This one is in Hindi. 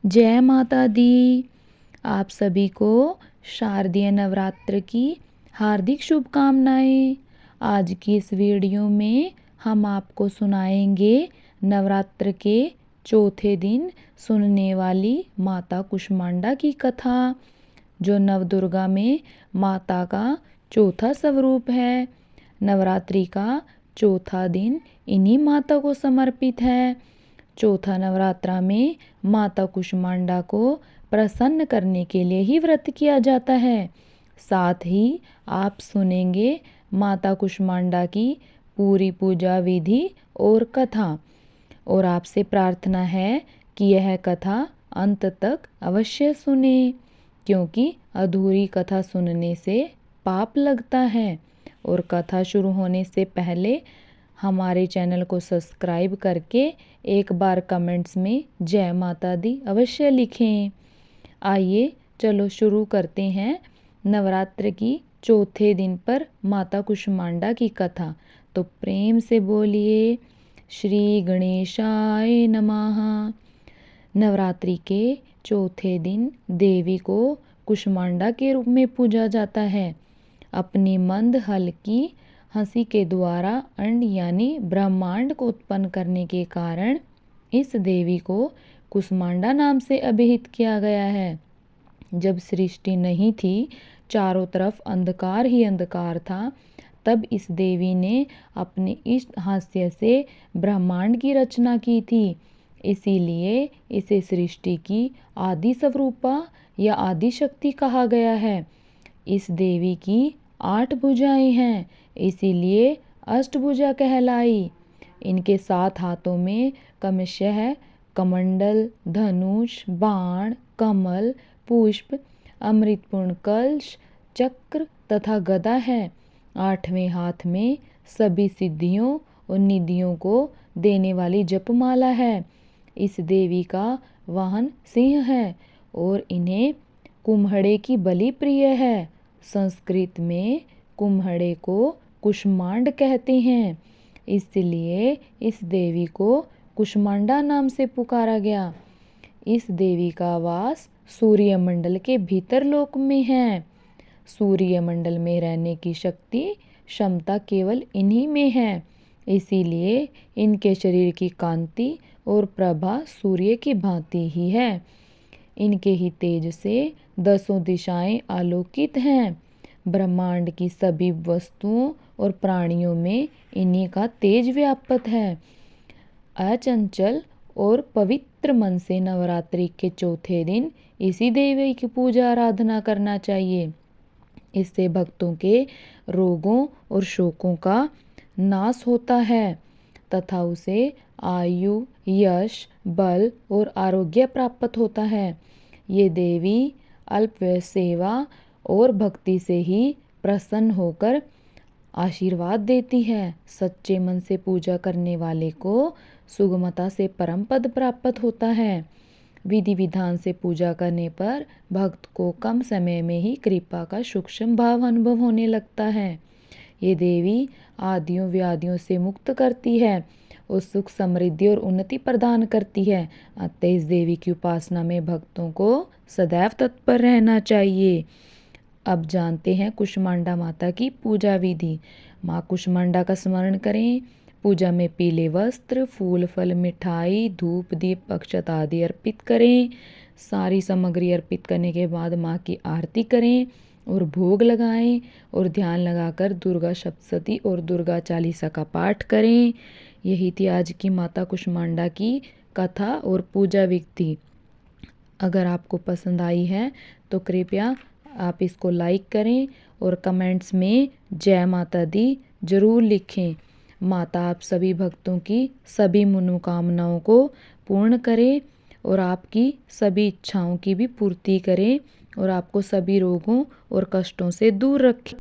जय माता दी। आप सभी को शारदीय नवरात्र की हार्दिक शुभकामनाएं। आज की इस वीडियो में हम आपको सुनाएंगे नवरात्र के चौथे दिन सुनने वाली माता कुष्मांडा की कथा, जो नवदुर्गा में माता का चौथा स्वरूप है। नवरात्रि का चौथा दिन इन्हीं माता को समर्पित है। चौथा नवरात्रा में माता कुष्मांडा को प्रसन्न करने के लिए ही व्रत किया जाता है। साथ ही आप सुनेंगे माता कुष्मांडा की पूरी पूजा विधि और कथा। और आपसे प्रार्थना है कि यह कथा अंत तक अवश्य सुने, क्योंकि अधूरी कथा सुनने से पाप लगता है। और कथा शुरू होने से पहले हमारे चैनल को सब्सक्राइब करके एक बार कमेंट्स में जय माता दी अवश्य लिखें। आइए चलो शुरू करते हैं नवरात्र की चौथे दिन पर माता कुष्मांडा की कथा। तो प्रेम से बोलिए श्री गणेशाय नमः। नवरात्रि के चौथे दिन देवी को कुष्मांडा के रूप में पूजा जाता है। अपनी मंद हल्की हंसी के द्वारा अंड यानी ब्रह्मांड को उत्पन्न करने के कारण इस देवी को कुष्मांडा नाम से अभिहित किया गया है। जब सृष्टि नहीं थी, चारों तरफ अंधकार ही अंधकार था, तब इस देवी ने अपने इस हास्य से ब्रह्मांड की रचना की थी। इसीलिए इसे सृष्टि की आदि स्वरूपा या आदि शक्ति कहा गया है। इस देवी की 8 भुजाएं हैं, इसीलिए अष्टभुजा कहलाई। इनके 7 हाथों में कमश है, कमंडल, धनुष, बाण, कमल, पुष्प, अमृतपूर्ण कलश, चक्र तथा गदा है। 8वें हाथ में सभी सिद्धियों और निधियों को देने वाली जपमाला है। इस देवी का वाहन सिंह है और इन्हें कुम्हड़े की बलि प्रिय है। संस्कृत में कुम्हड़े को कुष्मांड कहते हैं, इसलिए इस देवी को कुष्मांडा नाम से पुकारा गया। इस देवी का वास सूर्यमंडल के भीतर लोक में है। सूर्यमंडल में रहने की शक्ति क्षमता केवल इन्हीं में है, इसीलिए इनके शरीर की कांति और प्रभा सूर्य की भांति ही है। इनके ही तेज से 10 दिशाएं आलोकित हैं। ब्रह्मांड की सभी वस्तुओं और प्राणियों में इन्हीं का तेज व्याप्त है। अचंचल और पवित्र मन से नवरात्रि के चौथे दिन इसी देवी की पूजा आराधना करना चाहिए। इससे भक्तों के रोगों और शोकों का नाश होता है तथा उसे आयु, यश, बल और आरोग्य प्राप्त होता है। ये देवी अल्प सेवा और भक्ति से ही प्रसन्न होकर आशीर्वाद देती है। सच्चे मन से पूजा करने वाले को सुगमता से परम पद प्राप्त होता है। विधि विधान से पूजा करने पर भक्त को कम समय में ही कृपा का सूक्ष्म भाव अनुभव होने लगता है। ये देवी आदियों व्याधियों से मुक्त करती है और सुख समृद्धि और उन्नति प्रदान करती है। अतः इस देवी की उपासना में भक्तों को सदैव तत्पर रहना चाहिए। अब जानते हैं कुष्मांडा माता की पूजा विधि। माँ कुष्मांडा का स्मरण करें। पूजा में पीले वस्त्र, फूल, फल, मिठाई, धूप, दीप, अक्षत आदि अर्पित करें। सारी सामग्री अर्पित करने के बाद माँ की आरती करें और भोग लगाएं और ध्यान लगाकर दुर्गा सप्तशती और दुर्गा चालीसा का पाठ करें। यही थी आज की माता कुष्मांडा की कथा और पूजा विधि। अगर आपको पसंद आई है तो कृपया आप इसको लाइक करें और कमेंट्स में जय माता दी जरूर लिखें। माता आप सभी भक्तों की सभी मनोकामनाओं को पूर्ण करे और आपकी सभी इच्छाओं की भी पूर्ति करे और आपको सभी रोगों और कष्टों से दूर रखे।